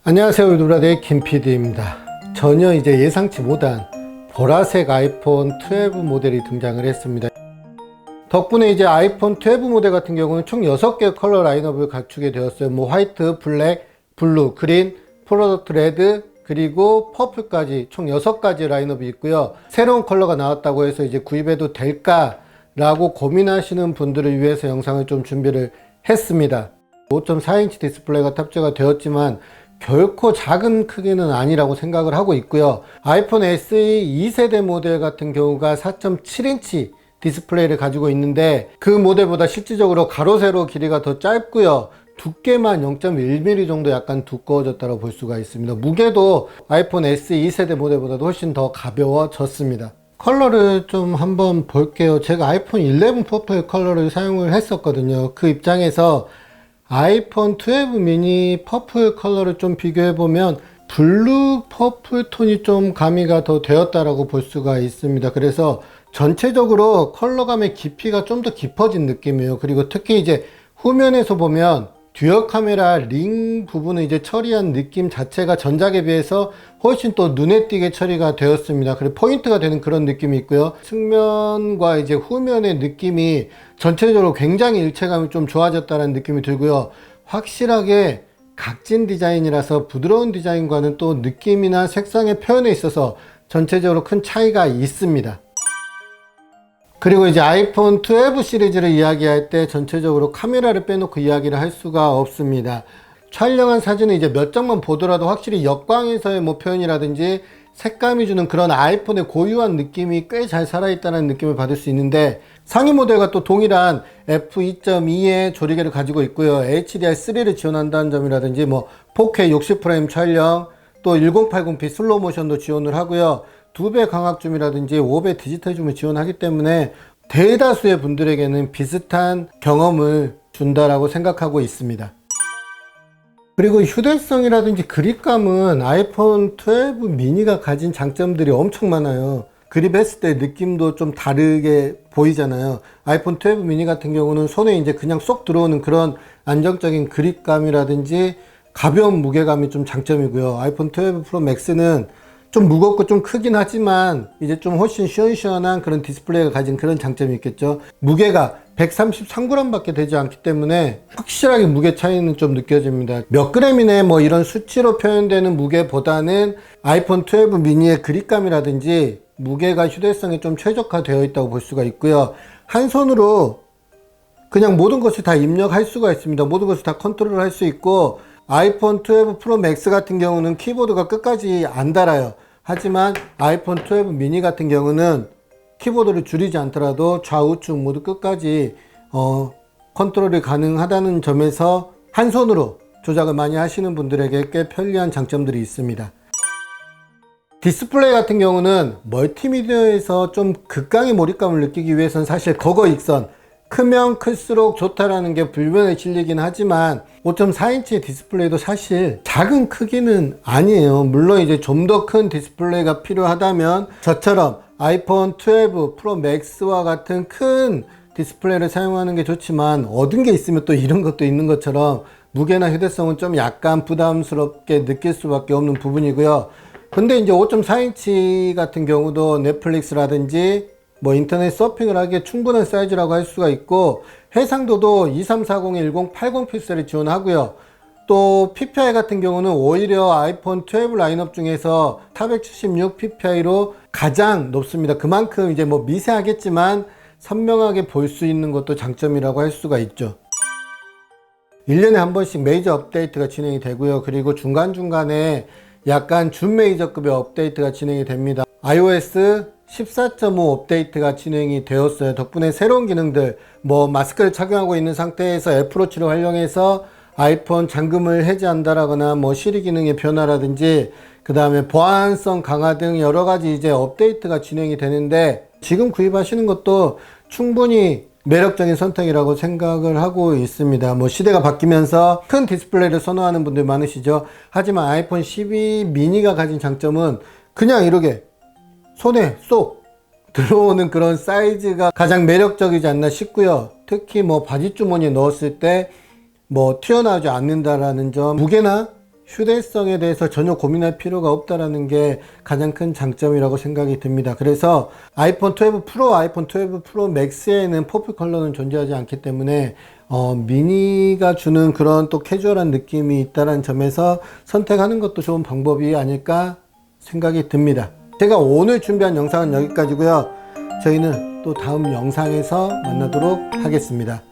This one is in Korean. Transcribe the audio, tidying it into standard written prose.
안녕하세요, 유브라데이 김PD입니다. 전혀 예상치 못한 보라색 아이폰 12 모델이 등장을 했습니다. 덕분에 아이폰 12 모델 같은 경우는 총 6개의 컬러 라인업을 갖추게 되었어요. 화이트, 블랙, 블루, 그린, 프로덕트 레드, 그리고 퍼플까지 총 6가지 라인업이 있고요. 새로운 컬러가 나왔다고 해서 구입해도 될까라고 고민하시는 분들을 위해서 영상을 좀 준비를 했습니다. 5.4인치 디스플레이가 탑재가 되었지만 결코 작은 크기는 아니라고 생각을 하고 있고요. 아이폰 SE 2세대 모델 같은 경우가 4.7인치 디스플레이를 가지고 있는데 그 모델보다 실질적으로 가로 세로 길이가 더 짧고요. 두께만 0.1mm 정도 약간 두꺼워졌다고 볼 수가 있습니다. 무게도 아이폰 SE 2세대 모델보다도 훨씬 더 가벼워졌습니다. 컬러를 좀 한번 볼게요. 제가 아이폰 11 퍼플 컬러를 사용을 했었거든요. 그 입장에서 아이폰 12 미니 퍼플 컬러를 좀 비교해보면 블루 퍼플 톤이 좀 가미가 더 되었다라고 볼 수가 있습니다. 그래서 전체적으로 컬러감의 깊이가 좀 더 깊어진 느낌이에요. 그리고 특히 후면에서 보면 듀얼 카메라 링 부분을 처리한 느낌 자체가 전작에 비해서 훨씬 또 눈에 띄게 처리가 되었습니다. 그리고 포인트가 되는 그런 느낌이 있고요. 측면과 후면의 느낌이 전체적으로 굉장히 일체감이 좀 좋아졌다는 느낌이 들고요. 확실하게 각진 디자인이라서 부드러운 디자인과는 또 느낌이나 색상의 표현에 있어서 전체적으로 큰 차이가 있습니다. 그리고 아이폰 12 시리즈를 이야기할 때 전체적으로 카메라를 빼놓고 이야기를 할 수가 없습니다. 촬영한 사진을 몇 장만 보더라도 확실히 역광에서의 표현이라든지 색감이 주는 그런 아이폰의 고유한 느낌이 꽤 잘 살아있다는 느낌을 받을 수 있는데, 상위 모델과 또 동일한 f2.2의 조리개를 가지고 있고요. HDR3를 지원한다는 점이라든지 4K 60프레임 촬영, 또 1080p 슬로우 모션도 지원을 하고요. 2배 광학 줌이라든지 5배 디지털 줌을 지원하기 때문에 대다수의 분들에게는 비슷한 경험을 준다라고 생각하고 있습니다. 그리고 휴대성이라든지 그립감은 아이폰 12 미니가 가진 장점들이 엄청 많아요. 그립했을 때 느낌도 좀 다르게 보이잖아요. 아이폰 12 미니 같은 경우는 손에 그냥 쏙 들어오는 그런 안정적인 그립감이라든지 가벼운 무게감이 좀 장점이고요. 아이폰 12 프로 맥스는 좀 무겁고 좀 크긴 하지만 좀 훨씬 시원시원한 그런 디스플레이가 가진 그런 장점이 있겠죠. 무게가 133g 밖에 되지 않기 때문에 확실하게 무게 차이는 좀 느껴집니다. 몇 그램이네 이런 수치로 표현되는 무게보다는 아이폰 12 미니의 그립감이라든지 무게가 휴대성에 좀 최적화되어 있다고 볼 수가 있고요. 한 손으로 그냥 모든 것을 다 입력할 수가 있습니다. 모든 것을 다 컨트롤 할 수 있고, 아이폰 12 프로 맥스 같은 경우는 키보드가 끝까지 안 달아요. 하지만 아이폰 12 미니 같은 경우는 키보드를 줄이지 않더라도 좌우측 모두 끝까지 컨트롤이 가능하다는 점에서 한 손으로 조작을 많이 하시는 분들에게 꽤 편리한 장점들이 있습니다. 디스플레이 같은 경우는 멀티미디어에서 좀 극강의 몰입감을 느끼기 위해서는 사실 거거익선, 크면 클수록 좋다라는 게 불변의 진리긴 하지만 5.4인치 디스플레이도 사실 작은 크기는 아니에요. 물론 좀 더 큰 디스플레이가 필요하다면 저처럼 아이폰 12 프로 맥스와 같은 큰 디스플레이를 사용하는 게 좋지만, 얻은 게 있으면 또 이런 것도 있는 것처럼 무게나 휴대성은 좀 약간 부담스럽게 느낄 수밖에 없는 부분이고요. 근데 5.4인치 같은 경우도 넷플릭스라든지 인터넷 서핑을 하기에 충분한 사이즈라고 할 수가 있고, 해상도도 2340에 1080 픽셀을 지원하고요. 또 PPI 같은 경우는 오히려 아이폰 12 라인업 중에서 476 PPI로 가장 높습니다. 그만큼 미세하겠지만 선명하게 볼 수 있는 것도 장점이라고 할 수가 있죠. 1년에 한 번씩 메이저 업데이트가 진행이 되고요. 그리고 중간중간에 약간 준 메이저급의 업데이트가 진행이 됩니다. iOS 14.5 업데이트가 진행이 되었어요. 덕분에 새로운 기능들, 마스크를 착용하고 있는 상태에서 애플워치를 활용해서 아이폰 잠금을 해제한다라거나 시리 기능의 변화라든지, 그 다음에 보안성 강화 등 여러가지 업데이트가 진행이 되는데, 지금 구입하시는 것도 충분히 매력적인 선택이라고 생각을 하고 있습니다. 시대가 바뀌면서 큰 디스플레이를 선호하는 분들 많으시죠. 하지만 아이폰 12 미니가 가진 장점은 그냥 이렇게 손에 쏙 들어오는 그런 사이즈가 가장 매력적이지 않나 싶고요. 특히 바지 주머니에 넣었을 때 튀어나오지 않는다라는 점, 무게나 휴대성에 대해서 전혀 고민할 필요가 없다라는 게 가장 큰 장점이라고 생각이 듭니다. 그래서 아이폰 12 프로, 아이폰 12 프로 맥스에는 퍼플 컬러는 존재하지 않기 때문에 미니가 주는 그런 또 캐주얼한 느낌이 있다는 점에서 선택하는 것도 좋은 방법이 아닐까 생각이 듭니다. 제가 오늘 준비한 영상은 여기까지고요. 저희는 또 다음 영상에서 만나도록 하겠습니다.